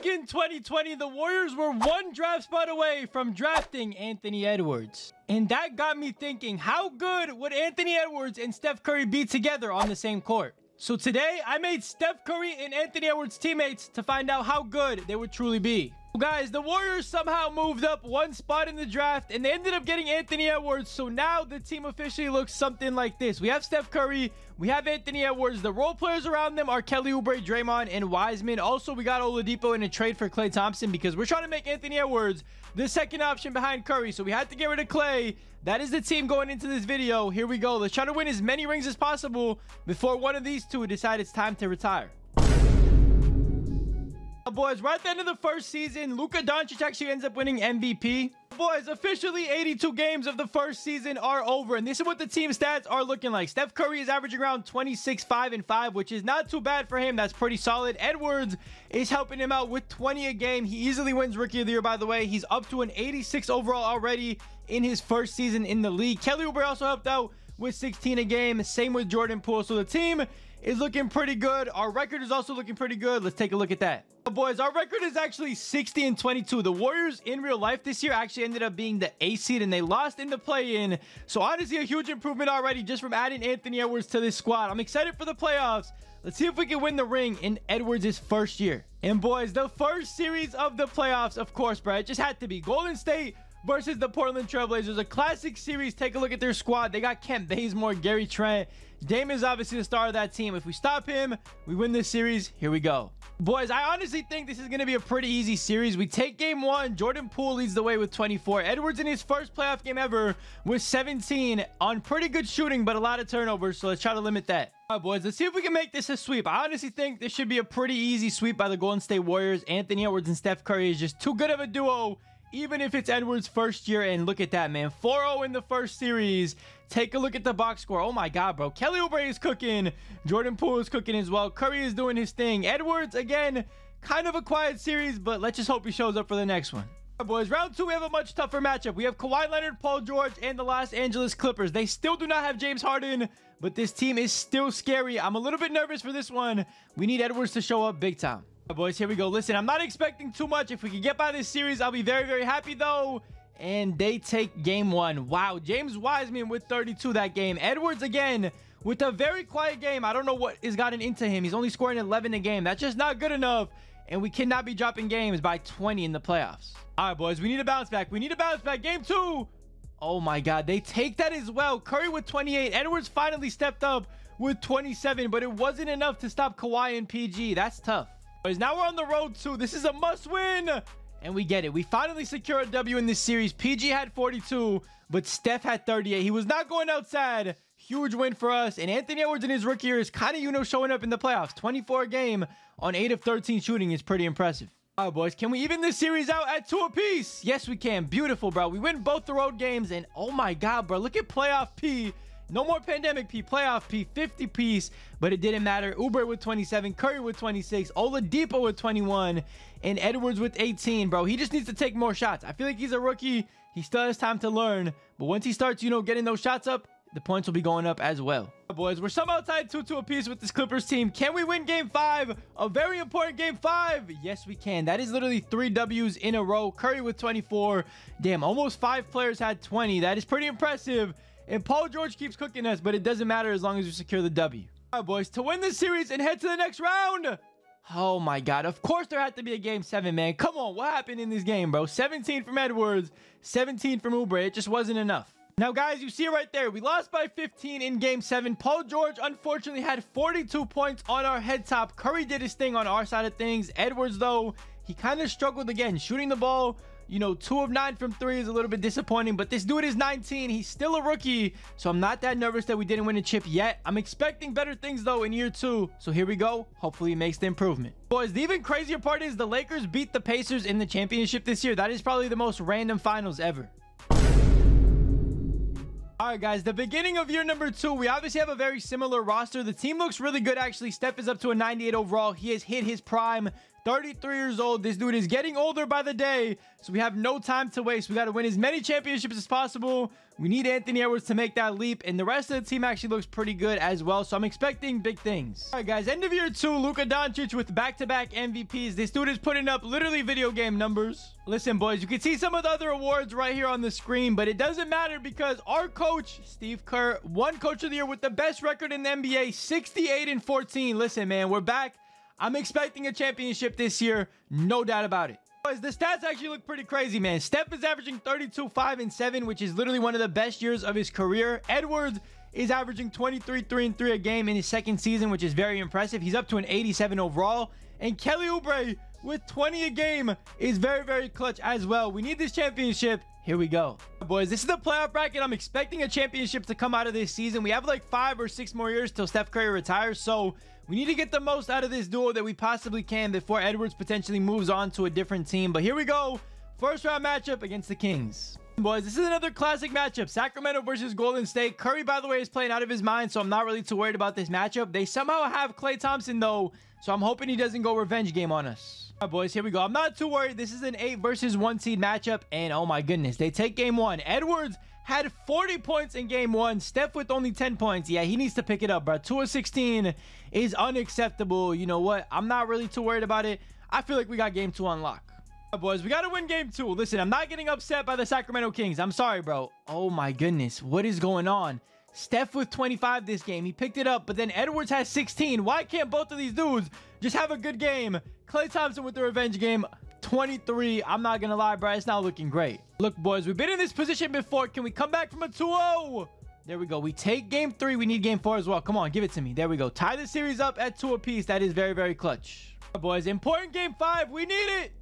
Back in 2020, the Warriors were one draft spot away from drafting Anthony Edwards. And that got me thinking, how good would Anthony Edwards and Steph Curry be together on the same court? So today, I made Steph Curry and Anthony Edwards teammates to find out how good they would truly be. Well, guys, the Warriors somehow moved up one spot in the draft, and they ended up getting Anthony Edwards. So now the team officially looks something like this. We have Steph Curry, we have Anthony Edwards. The role players around them are Kelly Oubre, Draymond, and Wiseman. Also, we got Oladipo in a trade for Klay Thompson because we're trying to make Anthony Edwards the second option behind Curry. So we had to get rid of Klay. That is the team going into this video. Here we go. Let's try to win as many rings as possible before one of these two decide it's time to retire. Boys, right at the end of the first season, Luka Doncic actually ends up winning MVP. Boys, officially 82 games of the first season are over, and this is what the team stats are looking like. Steph Curry is averaging around 26, 5, and 5, which is not too bad for him. That's pretty solid. Edwards is helping him out with 20 a game. He easily wins Rookie of the Year, by the way. He's up to an 86 overall already in his first season in the league. Kelly Oubre also helped out with 16 a game. Same with Jordan Poole. So the team is looking pretty good. Our record is also looking pretty good. Let's take a look at that. Boys, our record is actually 60-22. The Warriors in real life this year actually ended up being the 8th seed, and they lost in the play-in. So honestly, a huge improvement already just from adding Anthony Edwards to this squad. I'm excited for the playoffs. Let's see if we can win the ring in Edwards' first year. And boys, the first series of the playoffs, of course, bro, it just had to be Golden State versus the Portland Trailblazers. A classic series. Take a look at their squad. They got Kent Bazemore, Gary Trent. Dame is obviously the star of that team. If we stop him, we win this series. Here we go. Boys, I honestly think this is going to be a pretty easy series. We take game one. Jordan Poole leads the way with 24. Edwards in his first playoff game ever with 17 on pretty good shooting, but a lot of turnovers. So let's try to limit that. All right, boys, let's see if we can make this a sweep. I honestly think this should be a pretty easy sweep by the Golden State Warriors. Anthony Edwards and Steph Curry is just too good of a duo, even if it's Edwards' first year. And look at that, man. 4-0 in the first series. Take a look at the box score. Oh my God, bro. Kelly Oubre is cooking. Jordan Poole is cooking as well. Curry is doing his thing. Edwards, again, kind of a quiet series, but let's just hope he shows up for the next one. All right, boys, round two, we have a much tougher matchup. We have Kawhi Leonard, Paul George, and the Los Angeles Clippers. They still do not have James Harden, but this team is still scary. I'm a little bit nervous for this one. We need Edwards to show up big time. All right, boys, here we go. Listen, I'm not expecting too much. If we can get by this series, I'll be very, very happy, though. And they take game one. Wow, James Wiseman with 32 that game. Edwards, again, with a very quiet game. I don't know what has gotten into him. He's only scoring 11 a game. That's just not good enough. And we cannot be dropping games by 20 in the playoffs. All right, boys, we need a bounce back. We need a bounce back. Game two. Oh, my God. They take that as well. Curry with 28. Edwards finally stepped up with 27, but it wasn't enough to stop Kawhi and PG. That's tough. Boys, now we're on the road too. This is a must win. And we get it. We finally secure a W in this series. PG had 42, but Steph had 38. He was not going outside. Huge win for us. And Anthony Edwards in his rookie year is kind of, showing up in the playoffs. 24 a game on 8 of 13 shooting is pretty impressive. All right, boys. Can we even this series out at 2 apiece? Yes, we can. Beautiful, bro. We win both the road games. And oh my God, bro. Look at playoff P. No more pandemic P, playoff P, 50 piece, but it didn't matter. Oubre with 27, Curry with 26, Oladipo with 21, and Edwards with 18, bro. He just needs to take more shots. I feel like he's a rookie. He still has time to learn, but once he starts, getting those shots up, the points will be going up as well. Boys, we're somehow tied 2-2 apiece with this Clippers team. Can we win game 5? A very important game 5. Yes, we can. That is literally 3 W's in a row. Curry with 24. Damn, almost 5 players had 20. That is pretty impressive. And Paul George keeps cooking us, but it doesn't matter as long as we secure the W. All right, boys, to win this series and head to the next round. Oh, my God. Of course, there had to be a game 7, man. Come on. What happened in this game, bro? 17 from Edwards, 17 from Oubre. It just wasn't enough. Now, guys, you see it right there. We lost by 15 in game 7. Paul George, unfortunately, had 42 points on our head top. Curry did his thing on our side of things. Edwards, though, he kind of struggled again. Shooting the ball, 2 of 9 from 3 is a little bit disappointing, but this dude is 19. He's still a rookie, so I'm not that nervous that we didn't win a chip yet. I'm expecting better things, though, in year 2, so here we go. Hopefully, he makes the improvement. Boys, the even crazier part is the Lakers beat the Pacers in the championship this year. That is probably the most random finals ever. All right, guys, the beginning of year number 2, we obviously have a very similar roster. The team looks really good, actually. Steph is up to a 98 overall. He has hit his prime. 33 years old. This dude is getting older by the day, so we have no time to waste. We got to win as many championships as possible. We need Anthony Edwards to make that leap, and the rest of the team actually looks pretty good as well, so I'm expecting big things. All right, guys, end of year 2, Luka Doncic with back-to-back MVPs. This dude is putting up literally video game numbers. Listen, boys, you can see some of the other awards right here on the screen, but it doesn't matter because our coach, Steve Kerr, won Coach of the Year with the best record in the NBA, 68-14. Listen, man, we're back. I'm expecting a championship this year, no doubt about it. Boys, the stats actually look pretty crazy, man. Steph is averaging 32, 5, and 7, which is literally one of the best years of his career. Edwards is averaging 23, 3, and 3 a game in his second season, which is very impressive. He's up to an 87 overall. And Kelly Oubre with 20 a game is very, very clutch as well. We need this championship. Here we go. Boys, this is the playoff bracket. I'm expecting a championship to come out of this season. We have like 5 or 6 more years till Steph Curry retires, so we need to get the most out of this duo that we possibly can before Edwards potentially moves on to a different team. But here we go. First round matchup against the Kings. Boys, this is another classic matchup. Sacramento versus Golden State. Curry, by the way, is playing out of his mind, so I'm not really too worried about this matchup. They somehow have Klay Thompson, though, so I'm hoping he doesn't go revenge game on us. All right, boys, here we go. I'm not too worried. This is an 8 versus 1 seed matchup, and oh my goodness, they take game 1. Edwards had 40 points in game 1. Steph with only 10 points. Yeah, he needs to pick it up, bro. 2 of 16 is unacceptable. You know what? I'm not really too worried about it. I feel like we got game 2 on lock. All right, boys, we got to win game 2. Listen, I'm not getting upset by the Sacramento Kings. I'm sorry, bro. Oh my goodness. What is going on? Steph with 25 this game. He picked it up, but then Edwards has 16. Why can't both of these dudes just have a good game? Klay Thompson with the revenge game, 23. I'm not going to lie, bro. It's not looking great. Look, boys, we've been in this position before. Can we come back from a 2-0? There we go. We take game 3. We need game 4 as well. Come on, give it to me. There we go. Tie the series up at 2 apiece. That is very, very clutch. All right, boys, important game 5. We need it.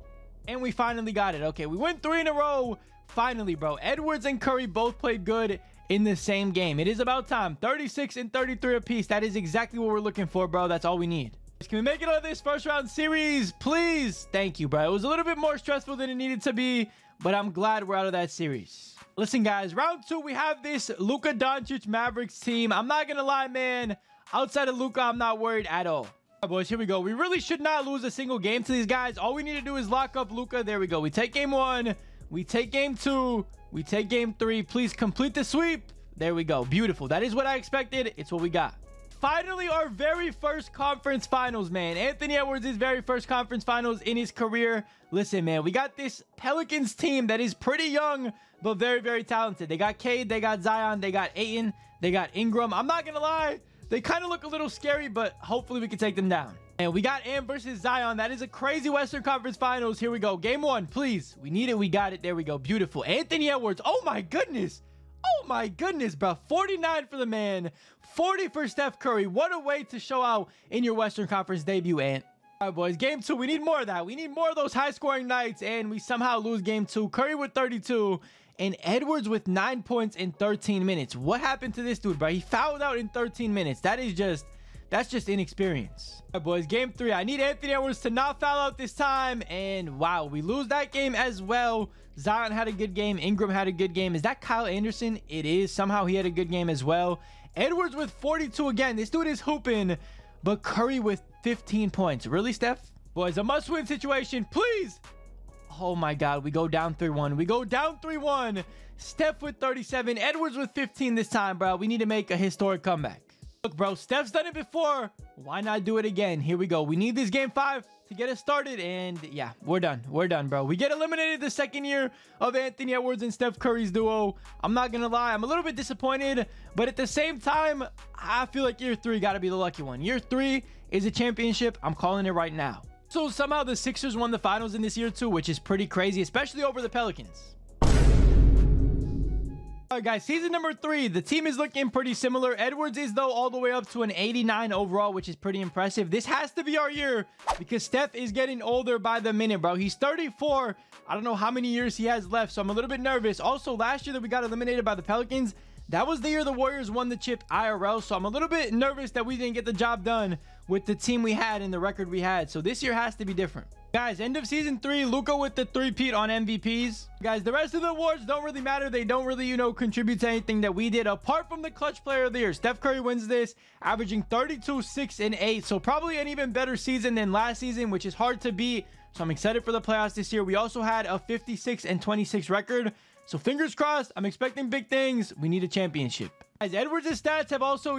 And we finally got it. Okay, we went 3 in a row. Finally, bro. Edwards and Curry both played good in the same game. It is about time. 36 and 33 apiece. That is exactly what we're looking for, bro. That's all we need. Can we make it out of this first round series, please? Thank you, bro. It was a little bit more stressful than it needed to be, but I'm glad we're out of that series. Listen, guys, round 2, we have this Luka Doncic Mavericks team. I'm not gonna lie, man. Outside of Luka, I'm not worried at all. All right, boys, here we go. We really should not lose a single game to these guys. All we need to do is lock up Luka. There we go. We take game 1. We take game 2. We take game 3. Please complete the sweep. There we go. Beautiful. That is what I expected. It's what we got. Finally, our very first conference finals, man. Anthony Edwards' very first conference finals in his career. Listen, man, we got this Pelicans team that is pretty young, but very, very talented. They got Cade, they got Zion, they got Ayton, they got Ingram. I'm not going to lie. They kind of look a little scary, but hopefully we can take them down. And we got Am versus Zion. That is a crazy Western Conference Finals. Here we go. Game 1, please. We need it. We got it. There we go. Beautiful. Anthony Edwards. Oh, my goodness. Oh, my goodness, bro. 49 for the man. 40 for Steph Curry. What a way to show out in your Western Conference debut, Ant. All right, boys. Game 2. We need more of that. We need more of those high-scoring nights, and we somehow lose game 2. Curry with 32. And Edwards with 9 points in 13 minutes. What happened to this dude, bro? He fouled out in 13 minutes. That's just inexperience. All right, boys, game 3. I need Anthony Edwards to not foul out this time. And wow, we lose that game as well. Zion had a good game. Ingram had a good game. Is that Kyle Anderson? It is. Somehow he had a good game as well. Edwards with 42 again. This dude is hooping. But Curry with 15 points. Really, Steph? Boys, a must-win situation. Please. Oh my God, we go down 3-1. We go down 3-1. Steph with 37. Edwards with 15 this time, bro. We need to make a historic comeback. Look, bro, Steph's done it before. Why not do it again? Here we go. We need this game 5 to get us started. And yeah, we're done. We're done, bro. We get eliminated the second year of Anthony Edwards and Steph Curry's duo. I'm not going to lie. I'm a little bit disappointed. But at the same time, I feel like year 3 got to be the lucky one. Year 3 is a championship. I'm calling it right now. So somehow the Sixers won the finals in this year too, which is pretty crazy, especially over the Pelicans. All right, guys, season number 3. The team is looking pretty similar. Edwards is, though, all the way up to an 89 overall, which is pretty impressive. This has to be our year because Steph is getting older by the minute, bro. He's 34. I don't know how many years he has left, so I'm a little bit nervous. Also, last year that we got eliminated by the Pelicans, that was the year the Warriors won the chip IRL, so I'm a little bit nervous that we didn't get the job done with the team we had and the record we had. So this year has to be different. Guys, end of season 3, Luka with the 3-peat on MVPs. Guys, the rest of the awards don't really matter. They don't really, contribute to anything that we did. Apart from the clutch player of the year, Steph Curry wins this, averaging 32, 6, and 8. So probably an even better season than last season, which is hard to beat. So I'm excited for the playoffs this year. We also had a 56 and 26 record. So fingers crossed. I'm expecting big things. We need a championship. Guys, Edwards' stats have also,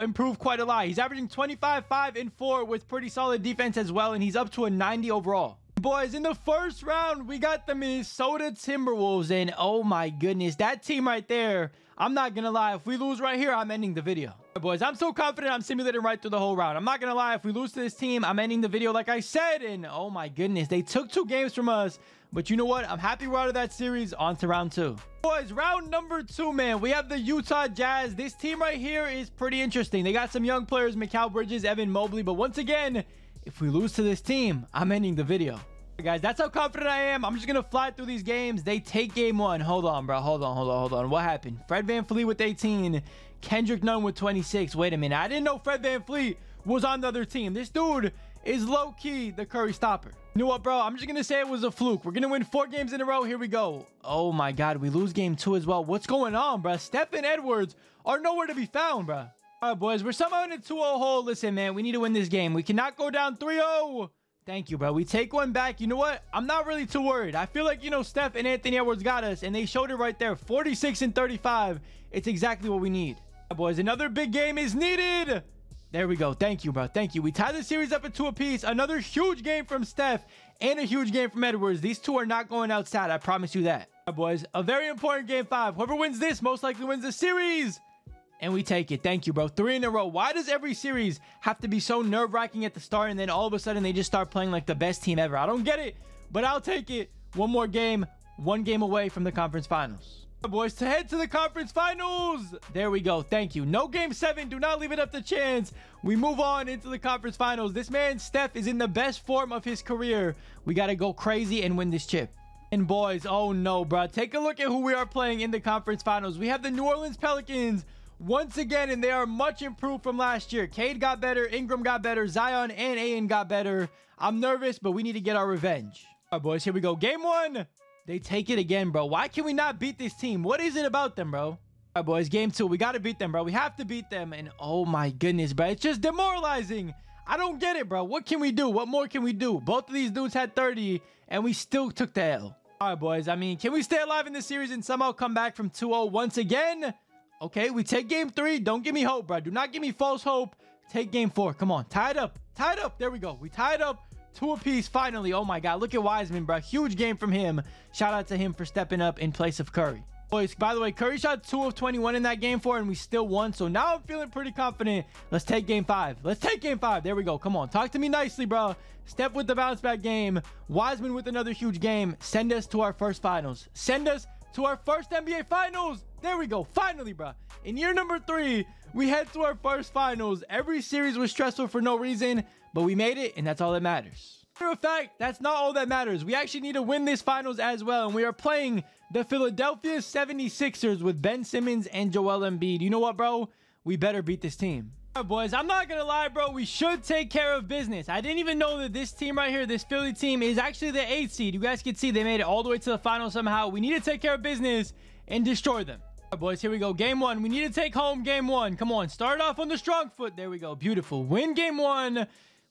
improved quite a lot. He's averaging 25, 5, and 4 with pretty solid defense as well. And he's up to a 90 overall. Boys, in the first round, we got the Minnesota Timberwolves. And oh my goodness, that team right there. I'm not going to lie. If we lose right here, I'm ending the video. Boys, I'm so confident I'm simulating right through the whole round. I'm not going to lie. If we lose to this team, I'm ending the video like I said. And oh my goodness, they took 2 games from us. But you know what? I'm happy we're out of that series. On to round 2. Boys, round number 2, man. We have the Utah Jazz. This team right here is pretty interesting. They got some young players, Mikal Bridges, Evan Mobley. But once again, if we lose to this team, I'm ending the video. Guys, that's how confident I am. I'm just gonna fly through these games. They take game 1. Hold on, bro. Hold on. What happened? Fred VanVleet with 18, Kendrick Nunn with 26. Wait a minute. I didn't know Fred VanVleet was on the other team. This dude is low-key the Curry stopper. You know what, bro? I'm just gonna say it was a fluke. We're gonna win 4 games in a row. Here we go. Oh my god, we lose game 2 as well. What's going on, bro? Steph and Edwards are nowhere to be found, bro. All right, boys, we're somehow in a 2-0 hole. Listen, man, we need to win this game. We cannot go down 3-0. Thank you, bro. We take one back. You know what? I'm not really too worried. I feel like, Steph and Anthony Edwards got us, and they showed it right there. 46 and 35. It's exactly what we need. Right, boys, another big game is needed. There we go. Thank you, bro. Thank you. We tied the series up at 2 apiece. Another huge game from Steph and a huge game from Edwards. These two are not going outside. I promise you that. All right, boys, a very important game 5. Whoever wins this most likely wins the series. And we take it. Thank you, bro. 3 in a row. Why does every series have to be so nerve-wracking at the start and then all of a sudden they just start playing like the best team ever? I don't get it, but I'll take it. One more game. 1 game away from the conference finals. All right, boys, to head to the conference finals. There we go. Thank you. No game 7. Do not leave it up to chance. We move on into the conference finals. This man, Steph, is in the best form of his career. We got to go crazy and win this chip. And boys, oh no, bro. Take a look at who we are playing in the conference finals. We have the New Orleans Pelicans once again, and they are much improved from last year. Cade got better, Ingram got better, Zion and Ayen got better. I'm nervous, but we need to get our revenge. All right, boys, here we go. Game 1. They take it again, bro. Why can we not beat this team? What is it about them, bro? All right, boys, game 2. We got to beat them, bro. We have to beat them. And oh my goodness, bro. It's just demoralizing. I don't get it, bro. What can we do? What more can we do? Both of these dudes had 30, and we still took the L. All right, boys. I mean, can we stay alive in this series and somehow come back from 2-0 once again? Okay, we take game 3. Don't give me hope, bro. Do not give me false hope. Take game 4. Come on. Tied up. Tied up. There we go. We tied up 2 apiece finally. Oh, my God. Look at Wiseman, bro. Huge game from him. Shout out to him for stepping up in place of Curry. Boys, by the way, Curry shot 2 of 21 in that game 4, and we still won. So now I'm feeling pretty confident. Let's take game 5. Let's take game 5. There we go. Come on. Talk to me nicely, bro. Steph with the bounce back game. Wiseman with another huge game. Send us to our first finals. Send us to our first NBA finals. There we go. Finally, bro. In year number 3, we head to our first finals. Every series was stressful for no reason, but we made it, and that's all that matters. Matter of fact, that's not all that matters. We actually need to win this finals as well, and we are playing the Philadelphia 76ers with Ben Simmons and Joel Embiid. You know what, bro? We better beat this team. All right, boys, I'm not gonna lie, bro. We should take care of business. I didn't even know that this team right here, this Philly team, is actually the 8th seed. You guys can see they made it all the way to the finals somehow. We need to take care of business and destroy them. All right, boys, here we go. Game 1. We need to take home game 1. Come on, start off on the strong foot. There we go. Beautiful. Win game 1.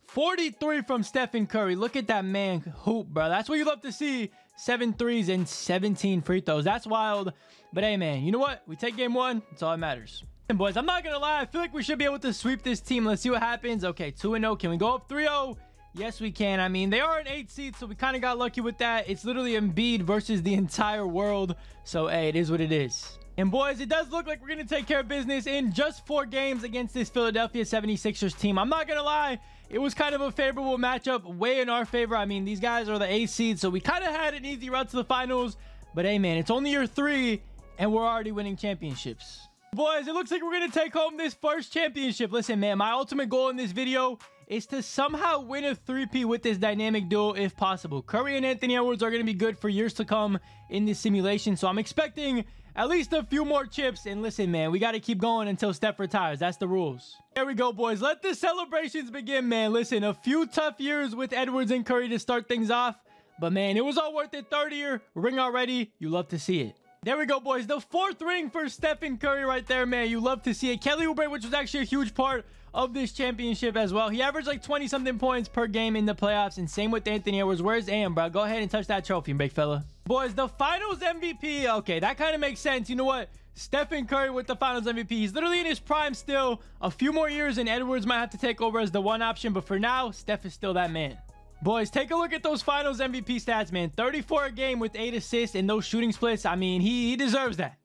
43 from Stephen Curry. Look at that man hoop, bro. That's what you love to see. 7 threes and 17 free throws. That's wild. But hey, man, you know what? We take game 1. That's all that matters. And boys, I'm not gonna lie. I feel like we should be able to sweep this team. Let's see what happens. Okay, 2-0. Can we go up 3-0? Yes, we can. I mean, they are an 8 seed, so we kind of got lucky with that. It's literally Embiid versus the entire world. So, hey, it is what it is. And boys, it does look like we're going to take care of business in just 4 games against this Philadelphia 76ers team. I'm not going to lie. It was kind of a favorable matchup, way in our favor. I mean, these guys are the 8th seed, so we kind of had an easy route to the finals. But hey, man, it's only year 3, and we're already winning championships. Boys, it looks like we're going to take home this first championship. Listen, man, my ultimate goal in this video is to somehow win a 3P with this dynamic duo if possible. Curry and Anthony Edwards are going to be good for years to come in this simulation, so I'm expecting at least a few more chips. And listen, man, we got to keep going until Steph retires. That's the rules. There we go, boys. Let the celebrations begin, man. Listen, a few tough years with Edwards and Curry to start things off, but man, it was all worth it. Third year, ring already. You love to see it. There we go, boys. The fourth ring for Stephen Curry right there, man. You love to see it. Kelly Oubre, which was actually a huge part of this championship as well. He averaged like 20-something points per game in the playoffs, and same with Anthony Edwards. Where's Am, bro? Go ahead and touch that trophy, big fella. Boys, the finals MVP. Okay, that kind of makes sense. You know what? Stephen Curry with the finals MVP. He's literally in his prime still. A few more years, and Edwards might have to take over as the one option, but for now, Steph is still that man. Boys, take a look at those finals MVP stats, man. 34 a game with 8 assists and those shooting splits. I mean, he deserves that.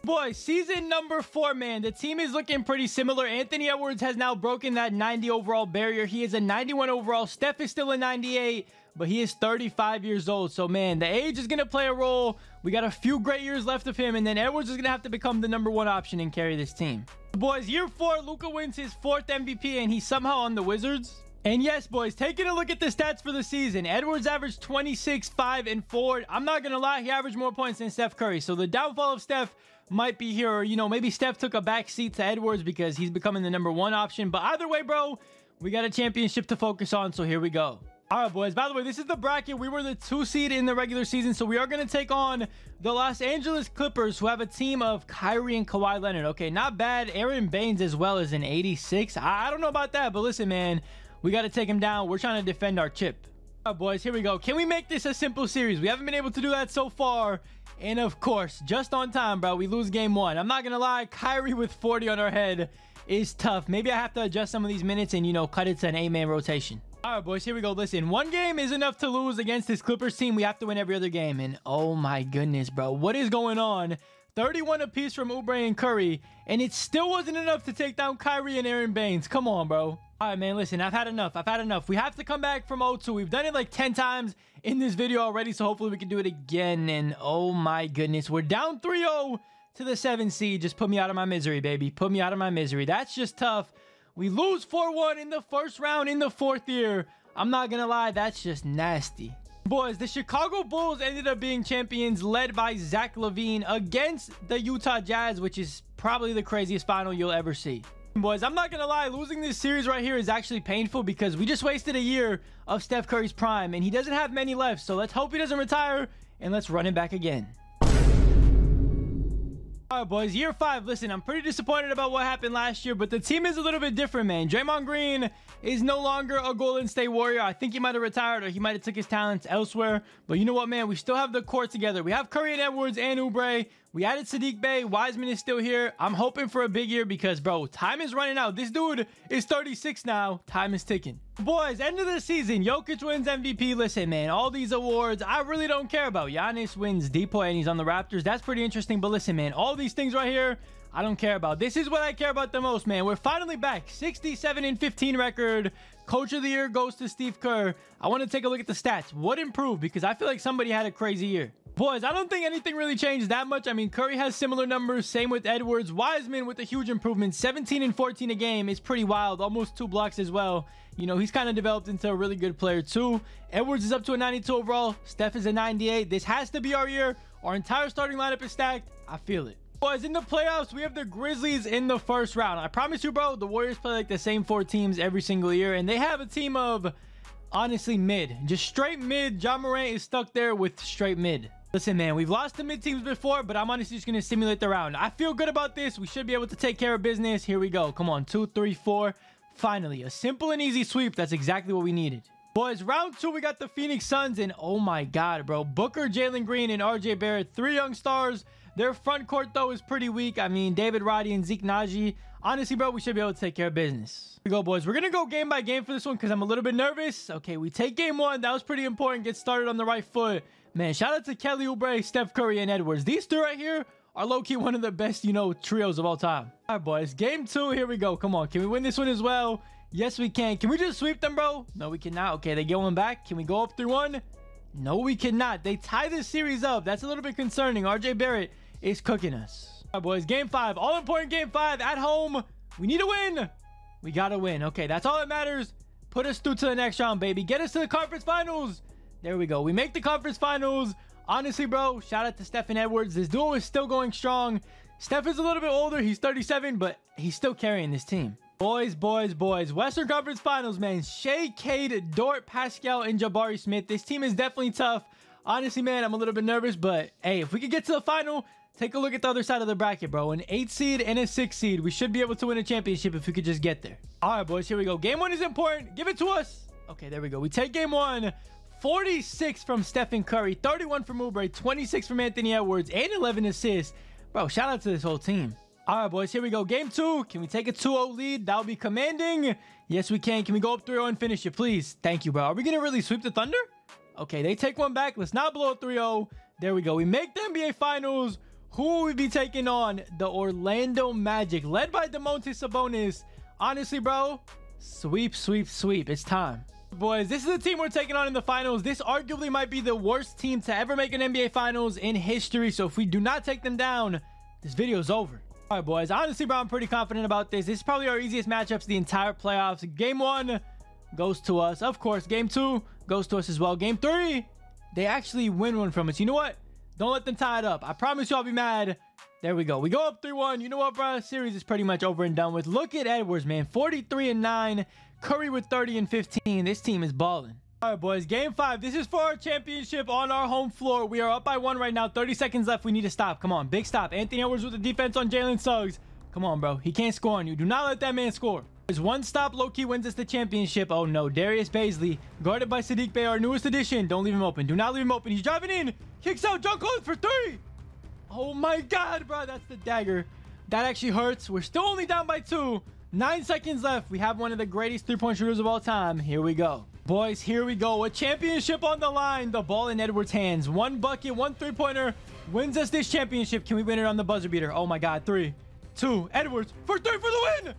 Boys, season number 4, man. The team is looking pretty similar. Anthony Edwards has now broken that 90 overall barrier. He is a 91 overall. Steph is still a 98, but he is 35 years old. So, man, the age is going to play a role. We got a few great years left of him, and then Edwards is going to have to become the #1 option and carry this team. Boys, year 4, Luka wins his 4th MVP, and he's somehow on the Wizards. And yes, boys, taking a look at the stats for the season, Edwards averaged 26, 5, and 4. I'm not going to lie, he averaged more points than Steph Curry. So the downfall of Steph might be here. Or, you know, maybe Steph took a back seat to Edwards because he's becoming the #1 option. But either way, bro, we got a championship to focus on, so here we go. All right, boys. By the way, this is the bracket. We were the 2 seed in the regular season, so we are going to take on the Los Angeles Clippers, who have a team of Kyrie and Kawhi Leonard. Okay, not bad. Aaron Baines as well as an 86. I don't know about that, but listen, man, we got to take him down. We're trying to defend our chip. All right, boys, here we go. Can we make this a simple series? We haven't been able to do that so far. And of course, just on time, bro, we lose game 1. I'm not going to lie. Kyrie with 40 on our head is tough. Maybe I have to adjust some of these minutes and, you know, cut it to an 8-man rotation. All right, boys, here we go. Listen, 1 game is enough to lose against this Clippers team. We have to win every other game. And oh my goodness, bro, what is going on? 31 apiece from Oubre and Curry, and it still wasn't enough to take down Kyrie and Aaron Baines. Come on, bro. All right, man, listen, I've had enough. I've had enough. We have to come back from 0-2. We've done it like 10 times in this video already, so hopefully we can do it again. And oh my goodness, we're down 3-0 to the 7 seed. Just put me out of my misery, baby. Put me out of my misery. That's just tough. We lose 4-1 in the first round in the 4th year. I'm not gonna lie, that's just nasty. Boys, the Chicago Bulls ended up being champions, led by Zach LaVine against the Utah Jazz, which is probably the craziest final you'll ever see. Boys, I'm not gonna lie, losing this series right here is actually painful because we just wasted a year of Steph Curry's prime, and he doesn't have many left. So let's hope he doesn't retire, and let's run it back again. All right, boys, year 5. Listen, I'm pretty disappointed about what happened last year, but the team is a little bit different, man. Draymond Green is no longer a Golden State Warrior. I think he might have retired, or he might have took his talents elsewhere. But you know what, man? We still have the core together. We have Curry and Edwards and Oubre. We added Saddiq Bey. Wiseman is still here. I'm hoping for a big year because, bro, time is running out. This dude is 36 now. Time is ticking. Boys, end of the season. Jokic wins MVP. Listen, man, all these awards, I really don't care about. Giannis wins Depoy and he's on the Raptors. That's pretty interesting. But listen, man, all these things right here, I don't care about. This is what I care about the most, man. We're finally back. 67-15 record. Coach of the year goes to Steve Kerr. I want to take a look at the stats. What improved? Because I feel like somebody had a crazy year. Boys, I don't think anything really changed that much. I mean, Curry has similar numbers. Same with Edwards. Wiseman with a huge improvement. 17 and 14 a game is pretty wild. Almost 2 blocks as well. You know, he's kind of developed into a really good player too. Edwards is up to a 92 overall. Steph is a 98. This has to be our year. Our entire starting lineup is stacked. I feel it. Boys, in the playoffs, we have the Grizzlies in the first round. I promise you, bro, the Warriors play like the same 4 teams every single year. And they have a team of, honestly, mid. Just straight mid. Ja Morant is stuck there with straight mid. Listen, man, we've lost to mid teams before, but I'm honestly just going to simulate the round. I feel good about this. We should be able to take care of business. Here we go. Come on, 2, 3, 4. Finally, a simple and easy sweep. That's exactly what we needed. Boys, round 2, we got the Phoenix Suns, and oh my God, bro. Booker, Jalen Green, and RJ Barrett, 3 young stars. Their front court, though, is pretty weak. I mean, David Roddy and Zeke Naji. Honestly, bro, we should be able to take care of business. Here we go, boys. We're going to go game by game for this one because I'm a little bit nervous. Okay, we take game 1. That was pretty important. Get started on the right foot. Man, shout out to Kelly Oubre, Steph Curry, and Edwards. These 3 right here are low-key one of the best, you know, trios of all time. All right, boys. Game 2. Here we go. Come on. Can we win this one as well? Yes, we can. Can we just sweep them, bro? No, we cannot. Okay, they get one back. Can we go up 3-1? No, we cannot. They tie this series up. That's a little bit concerning. RJ Barrett is cooking us. All right, boys. Game 5. All-important game 5 at home. We need to win. We got to win. Okay, that's all that matters. Put us through to the next round, baby. Get us to the conference finals. There we go. We make the conference finals. Honestly, bro, shout out to Steph and Edwards. This duo is still going strong. Steph is a little bit older. He's 37, but he's still carrying this team. Boys. Western Conference Finals, man. Shea, Cade, Dort, Pascal, and Jabari Smith. This team is definitely tough. Honestly, man, I'm a little bit nervous, but hey, if we could get to the final, take a look at the other side of the bracket, bro. An 8 seed and a 6 seed. We should be able to win a championship if we could just get there. All right, boys, here we go. Game 1 is important. Give it to us. Okay, there we go. We take game 1. 46 from Stephen Curry, 31 from Oubre, 26 from Anthony Edwards, and 11 assists. Bro, shout out to this whole team. All right, boys, here we go. Game 2. Can we take a 2-0 lead? That would be commanding. Yes, we can. Can we go up 3-0 and finish it, please? Thank you, bro. Are we going to really sweep the Thunder? Okay, they take one back. Let's not blow a 3-0. There we go. We make the NBA Finals. Who will we be taking on? The Orlando Magic, led by Domantas Sabonis. Honestly, bro, sweep. It's time. Boys, this is the team we're taking on in the finals. This arguably might be the worst team to ever make an NBA Finals in history. So if we do not take them down, this video is over. All right, boys. Honestly, bro, I'm pretty confident about this. This is probably our easiest matchups the entire playoffs. Game 1 goes to us. Of course, game 2 goes to us as well. Game 3, they actually win one from us. You know what? Don't let them tie it up. I promise you I'll be mad. There we go. We go up 3-1. You know what, bro? Series is pretty much over and done with. Look at Edwards, man. 43 and 9. Curry with 30 and 15. This team is balling. All right, boys. Game 5. This is for our championship on our home floor. We are up by 1 right now. 30 seconds left. We need to stop. Come on. Big stop. Anthony Edwards with the defense on Jalen Suggs. Come on, bro. He can't score on you. Do not let that man score. There's one stop. Low-key wins us the championship. Oh, no. Darius Baisley, guarded by Sadiq Bey, our newest addition. Don't leave him open. Do not leave him open. He's driving in. Kicks out. John Collins for 3. Oh, my God, bro. That's the dagger. That actually hurts. We're still only down by 2. 9 seconds left. We have one of the greatest three-point shooters of all time. Here we go. Boys, here we go. A championship on the line. The ball in Edwards' hands. 1 bucket, 1 three-pointer wins us this championship. Can we win it on the buzzer beater? Oh, my God. 3, 2, Edwards for 3 for the win.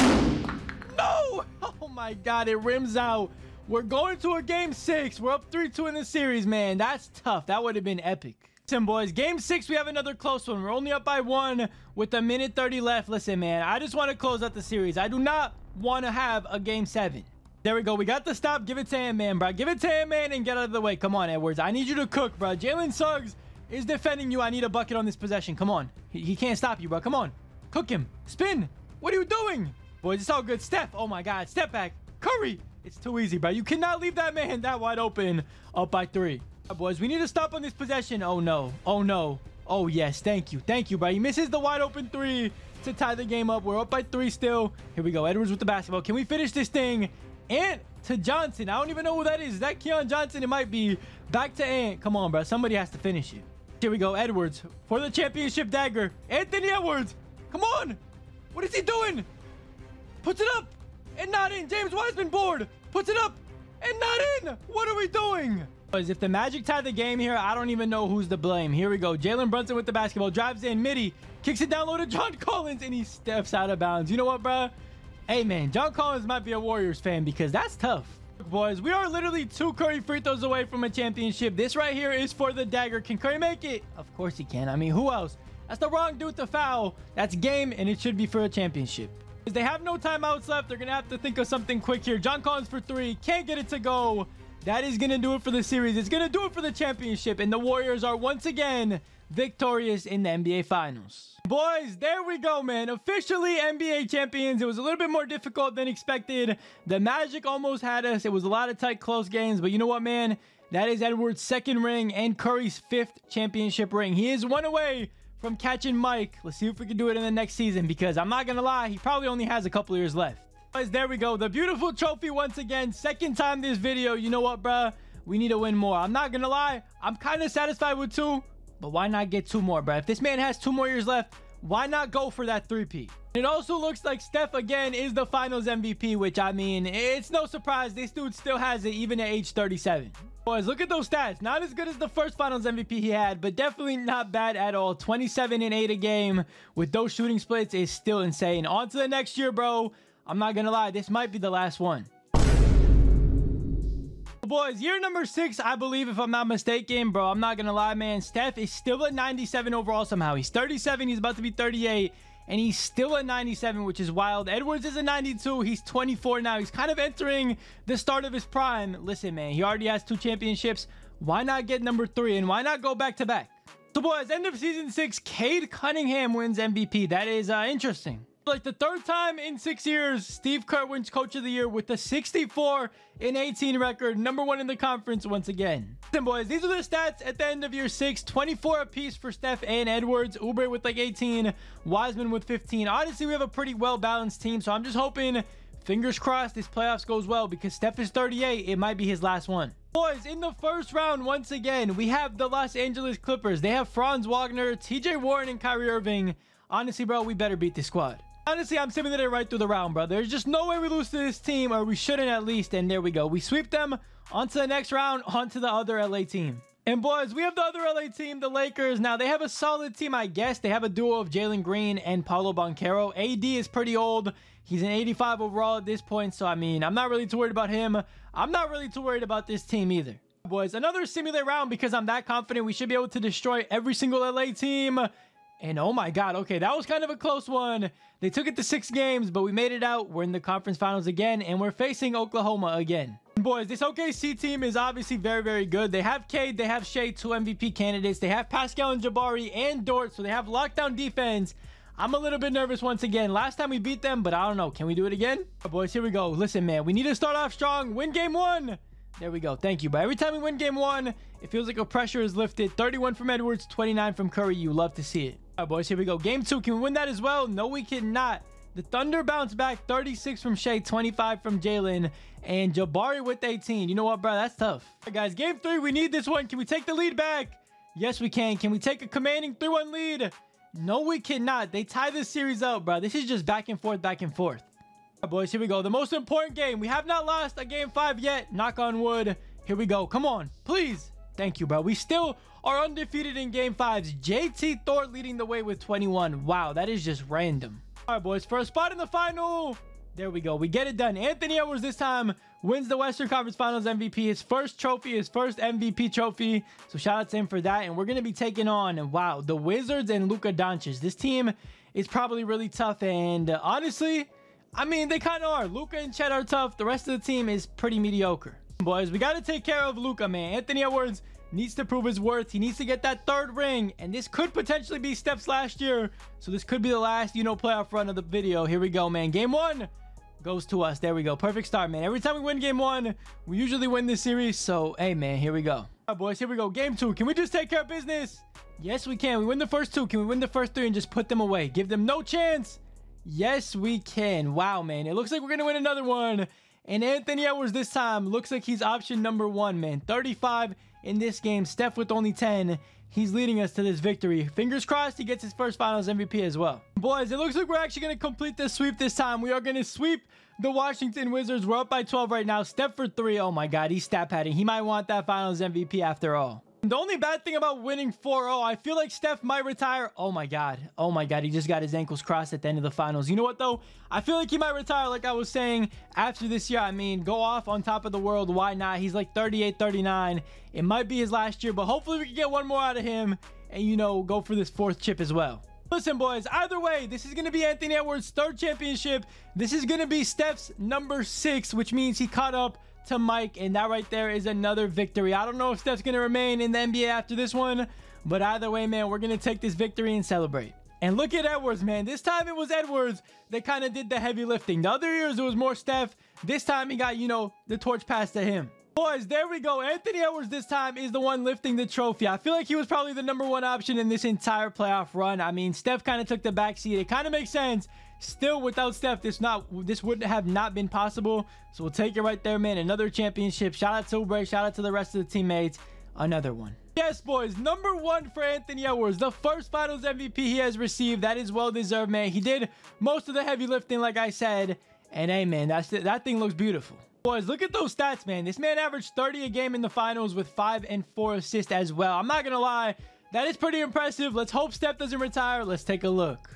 No. Oh, my God. It rims out. We're going to a game 6. We're up 3-2 in the series, man. That's tough. That would have been epic. Listen, boys, game 6, we have another close one. We're only up by 1 with a minute 30 left. Listen, man, I just want to close out the series. I do not want to have a game 7. There we go. We got the stop. Give it to him, man, bro. Give it to him, man, and get out of the way. Come on, Edwards. I need you to cook, bro. Jalen Suggs is defending you. I need a bucket on this possession. Come on. He can't stop you, bro. Come on. Cook him. Spin. What are you doing? Boys, it's all good. Steph. Oh, my God. Step back. Curry. It's too easy, bro. You cannot leave that man that wide open. Up by 3. Boys, we need to stop on this possession. Oh, no. Oh, no. Oh, yes. Thank you. Thank you, bro. He misses the wide open 3 to tie the game up. We're up by 3 still. Here we go. Edwards with the basketball. Can we finish this thing? Ant to Johnson. I don't even know who that is. Is that Keon Johnson? It might be. Back to Ant. Come on, bro. Somebody has to finish it. Here we go. Edwards for the championship dagger. Anthony Edwards. Come on. What is he doing? Puts it up and not in. James Wiseman board. Puts it up and not in. What are we doing? If the Magic tie the game here, I don't even know who's to blame. Here we go. Jalen Brunson with the basketball. Drives in. Midi. Kicks it down low to John Collins. And he steps out of bounds. You know what, bro? Hey, man. John Collins might be a Warriors fan because that's tough. Boys, we are literally 2 Curry free throws away from a championship. This right here is for the dagger. Can Curry make it? Of course he can. I mean, who else? That's the wrong dude to foul. That's game, and it should be for a championship. They have no timeouts left. They're going to have to think of something quick here. John Collins for 3. Can't get it to go. That is going to do it for the series. It's going to do it for the championship. And the Warriors are once again victorious in the NBA Finals. Boys, there we go, man. Officially NBA champions. It was a little bit more difficult than expected. The Magic almost had us. It was a lot of tight, close games. But you know what, man? That is Edwards' 2nd ring and Curry's 5th championship ring. He is 1 away from catching Mike. Let's see if we can do it in the next season because I'm not going to lie, he probably only has a couple years left. Guys, there we go. The beautiful trophy once again. 2nd time this video. You know what, bruh? We need to win more. I'm not going to lie. I'm kind of satisfied with 2, but why not get 2 more, bruh? If this man has 2 more years left, why not go for that 3-peat? It also looks like Steph again is the finals MVP, which I mean, it's no surprise. This dude still has it even at age 37. Boys, look at those stats. Not as good as the first finals MVP he had, but definitely not bad at all. 27 and 8 a game with those shooting splits is still insane. On to the next year, bro. I'm not gonna lie, this might be the last one. Boys, year number 6, I believe, if I'm not mistaken, bro. I'm not gonna lie, man. Steph is still at 97 overall somehow. He's 37. He's about to be 38. and he's still a 97, which is wild. Edwards is a 92. He's 24 now. He's kind of entering the start of his prime. Listen, man, he already has 2 championships. Why not get number 3, and why not go back to back? So, boys, end of season 6, Cade Cunningham wins MVP. That is interesting. Like the 3rd time in 6 years, Steve Kerr wins Coach of the Year with a 64-18 record, number 1 in the conference once again. Listen, boys, these are the stats at the end of year 6. 24 apiece for Steph and Edwards. Oubre with like 18, Wiseman with 15. Honestly, we have a pretty well-balanced team, so I'm just hoping, fingers crossed, this playoffs goes well, because Steph is 38. It might be his last one. Boys, in the first round, once again, we have the Los Angeles Clippers. They have Franz Wagner, TJ Warren, and Kyrie Irving. Honestly, bro, we better beat this squad. Honestly, I'm simulating it right through the round, bro. There's just no way we lose to this team, or we shouldn't at least. And there we go. We sweep them onto the next round, onto the other LA team. And boys, we have the other LA team, the Lakers. Now, they have a solid team, I guess. They have a duo of Jalen Green and Paolo Banchero. AD is pretty old. He's an 85 overall at this point. So, I mean, I'm not really too worried about him. I'm not really too worried about this team either. Boys, another simulate round, because I'm that confident we should be able to destroy every single LA team. And oh my god, okay, that was kind of a close one. They took it to 6 games, but we made it out. We're in the conference finals again, and we're facing Oklahoma again. Boys, this OKC team is obviously very, very good. They have Cade, they have Shea, 2 MVP candidates. They have Pascal and Jabari and Dort, so they have lockdown defense. I'm a little bit nervous once again. Last time we beat them, but I don't know. Can we do it again? Boys, here we go. Listen, man, we need to start off strong. Win game 1. There we go. Thank you. But every time we win game 1, it feels like a pressure is lifted. 31 from Edwards, 29 from Curry. You love to see it. All right, boys, here we go. Game 2. Can we win that as well? No, we cannot. The Thunder bounce back. 36 from Shea, 25 from Jalen, and Jabari with 18. You know what, bro? That's tough. All right, guys, game 3. We need this one. Can we take the lead back? Yes, we can. Can we take a commanding 3-1 lead? No, we cannot. They tie this series up, bro. This is just back and forth, back and forth. All right, boys, here we go. The most important game. We have not lost a game 5 yet. Knock on wood. Here we go. Come on, please. Thank you, bro. We still are undefeated in game 5s. JT Thor leading the way with 21. Wow, that is just random. All right, boys, for a spot in the final. There we go. We get it done. Anthony Edwards this time wins the Western Conference Finals MVP. His first trophy, his first MVP trophy. So shout out to him for that. And we're going to be taking on, wow, the Wizards and Luka Doncic. This team is probably really tough. And honestly, I mean, they kind of are. Luka and Chet are tough. The rest of the team is pretty mediocre. Boys, we got to take care of Luka, man. Anthony Edwards needs to prove his worth. He needs to get that 3rd ring, and this could potentially be Steph's last year, so this could be the last, playoff run of the video. Here we go, man. Game 1 goes to us. There we go. Perfect start, man. Every time we win game 1, we usually win this series, so hey, man, here we go. All right, boys, here we go. Game 2. Can we just take care of business? Yes, we can. We win the first 2. Can we win the first 3 and just put them away? Give them no chance. Yes, we can. Wow, man. It looks like we're going to win another one. And Anthony Edwards this time looks like he's option number 1, man. 35 in this game. Steph with only 10. He's leading us to this victory. Fingers crossed he gets his first finals MVP as well. Boys, it looks like we're actually going to complete this sweep this time. We are going to sweep the Washington Wizards. We're up by 12 right now. Steph for 3. Oh, my God. He's stat padding. He might want that finals MVP after all. The only bad thing about winning 4-0, I feel like Steph might retire. Oh my God. Oh my God. He just got his ankles crossed at the end of the finals. You know what, though? I feel like he might retire, like I was saying, after this year. I mean, go off on top of the world. Why not? He's like 38, 39. It might be his last year, but hopefully we can get one more out of him and, go for this 4th chip as well. Listen, boys, either way, this is going to be Anthony Edwards' 3rd championship. This is going to be Steph's number 6, which means he caught up to Mike, and that right there is another victory. I don't know if Steph's gonna remain in the NBA after this one, but either way, man, we're gonna take this victory and celebrate. And look at Edwards, man. This time it was Edwards that kind of did the heavy lifting. The other years it was more Steph. This time he got, the torch passed to him. Boys, there we go. Anthony Edwards this time is the one lifting the trophy. I feel like he was probably the number 1 option in this entire playoff run. I mean, Steph kind of took the backseat. It kind of makes sense. Still, without Steph, this would have not been possible. So we'll take it right there, man. Another championship. Shout out to Oubre. Shout out to the rest of the teammates. Another one. Yes, boys. Number 1 for Anthony Edwards. The first finals MVP he has received. That is well deserved, man. He did most of the heavy lifting, like I said. And hey, man, that thing looks beautiful. Boys, look at those stats, man. This man averaged 30 a game in the finals with 5 and 4 assists as well. I'm not gonna lie, that is pretty impressive. Let's hope Steph doesn't retire. Let's take a look.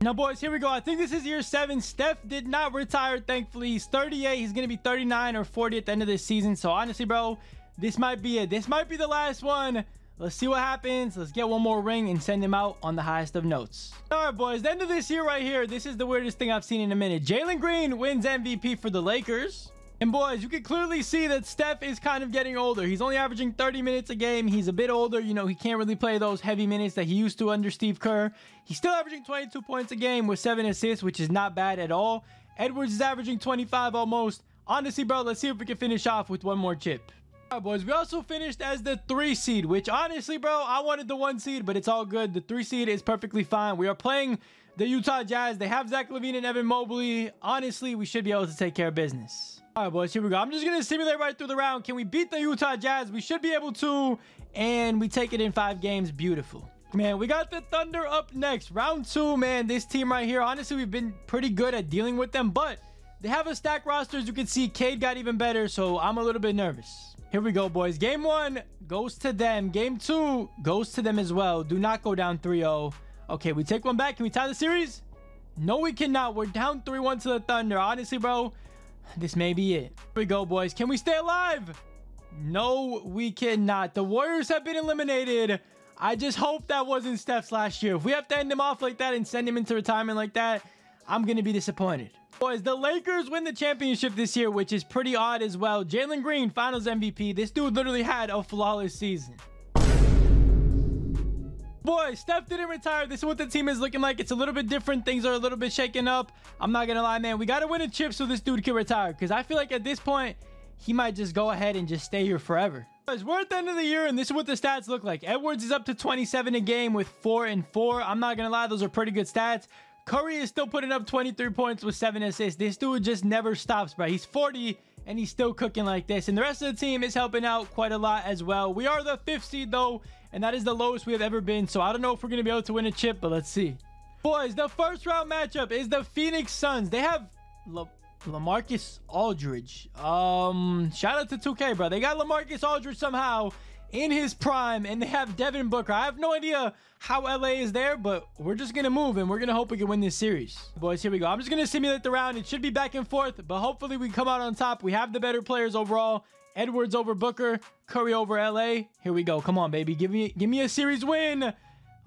Now, boys, here we go. I think this is year 7. Steph did not retire, thankfully. He's 38. He's going to be 39 or 40 at the end of this season. So, honestly, bro, this might be it. This might be the last one. Let's see what happens. Let's get one more ring and send him out on the highest of notes. All right, boys. The end of this year right here. This is the weirdest thing I've seen in a minute. Jalen Green wins MVP for the Lakers. And boys, you can clearly see that Steph is kind of getting older. He's only averaging 30 minutes a game. He's a bit older. You know, he can't really play those heavy minutes that he used to under Steve Kerr. He's still averaging 22 points a game with 7 assists, which is not bad at all. Edwards is averaging 25 almost. Honestly, bro, let's see if we can finish off with one more chip. All right, boys, we also finished as the 3 seed, which honestly, bro, I wanted the 1 seed, but it's all good. The 3 seed is perfectly fine. We are playing the Utah Jazz. They have Zach LaVine and Evan Mobley. Honestly, we should be able to take care of business. All right, boys, here we go. I'm just going to simulate right through the round. Can we beat the Utah Jazz? We should be able to, and we take it in 5 games. Beautiful. Man, we got the Thunder up next. Round 2, man. This team right here, honestly, we've been pretty good at dealing with them, but they have a stacked roster. As you can see, Cade got even better, so I'm a little bit nervous. Here we go, boys. Game 1 goes to them. Game 2 goes to them as well. Do not go down 3-0. Okay, we take one back. Can we tie the series? No, we cannot. We're down 3-1 to the Thunder. Honestly, bro, this may be it. Here we go, boys. Can we stay alive? No, we cannot. The Warriors have been eliminated. I just hope that wasn't Steph's last year. If we have to end him off like that and send him into retirement like that, I'm going to be disappointed. Boys, the Lakers win the championship this year, which is pretty odd as well. Jalen Green, finals MVP. This dude literally had a flawless season. Boys, Steph didn't retire. This is what the team is looking like. It's a little bit different. Things are a little bit shaken up. I'm not going to lie, man. We got to win a chip so this dude can retire, because I feel like at this point, he might just go ahead and just stay here forever. Boys, we're at the end of the year, and this is what the stats look like. Edwards is up to 27 a game with 4 and 4. I'm not going to lie. Those are pretty good stats. Curry is still putting up 23 points with 7 assists. This dude just never stops, bro. He's 40 and he's still cooking like this. And the rest of the team is helping out quite a lot as well. We are the 5th seed though, and that is the lowest we have ever been. So I don't know if we're going to be able to win a chip, but let's see. Boys, the first round matchup is the Phoenix Suns. They have LaMarcus Aldridge. Shout out to 2K, bro. They got LaMarcus Aldridge somehow in his prime, and they have Devin Booker. I have no idea how LA is there, but we're just gonna move and we're gonna hope we can win this series. Boys, here we go. I'm just gonna simulate the round. It should be back and forth, but hopefully we come out on top. We have the better players overall. Edwards over Booker, Curry over LA. Here we go. Come on, baby. Give me a series win.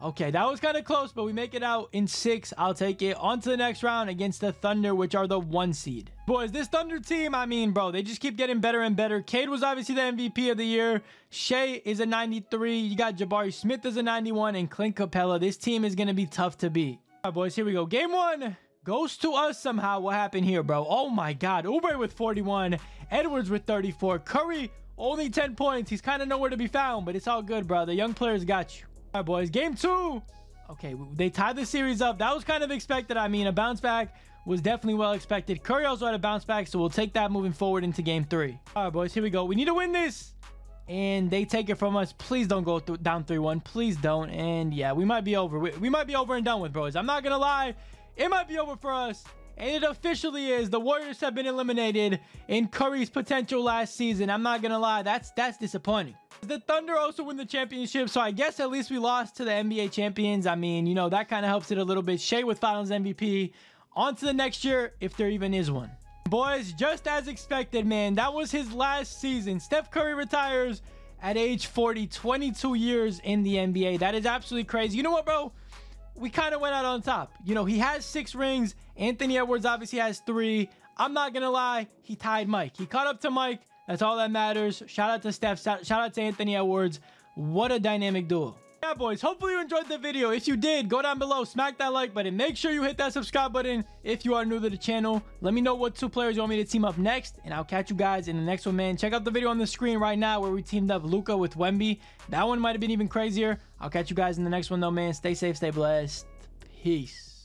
Okay, that was kind of close, but we make it out in 6. I'll take it. On to the next round against the Thunder, which are the 1 seed. Boys, this Thunder team, I mean, bro, they just keep getting better and better. Cade was obviously the MVP of the year. Shea is a 93. You got Jabari Smith as a 91 and Clint Capella. This team is going to be tough to beat. All right, boys, here we go. Game 1 goes to us somehow. What happened here, bro? Oh, my God. Oubre with 41. Edwards with 34. Curry, only 10 points. He's kind of nowhere to be found, but it's all good, bro. The young players got you. All right, boys, game 2. Okay, they tied the series up. That was kind of expected. I mean, a bounce back was definitely well expected. Curry also had a bounce back, so we'll take that moving forward into game 3. All right, boys, here we go. We need to win this, and they take it from us. Please don't go down 3-1. Please don't. And yeah, we might be over. We might be over and done with, boys. I'm not gonna lie, it might be over for us, and it officially is. The Warriors have been eliminated in Curry's potential last season. I'm not gonna lie, that's disappointing. The Thunder also win the championship, so I guess at least we lost to the NBA champions. I mean, you know, that kind of helps it a little bit. Shea with finals MVP. On to the next year, if there even is one. Boys, just as expected, man, that was his last season. Steph Curry retires at age 40, 22 years in the NBA. That is absolutely crazy. You know what, bro? We kind of went out on top. You know, he has 6 rings. Anthony Edwards obviously has 3. I'm not going to lie. He tied Mike. He caught up to Mike. That's all that matters. Shout out to Steph. Shout out to Anthony Edwards. What a dynamic duo. Yeah, boys, hopefully you enjoyed the video. If you did, go down below, smack that like button. Make sure you hit that subscribe button if you are new to the channel. Let me know what 2 players you want me to team up next, and I'll catch you guys in the next one, man. Check out the video on the screen right now where we teamed up Luka with Wemby. That one might have been even crazier. I'll catch you guys in the next one, though, man. Stay safe, stay blessed. Peace.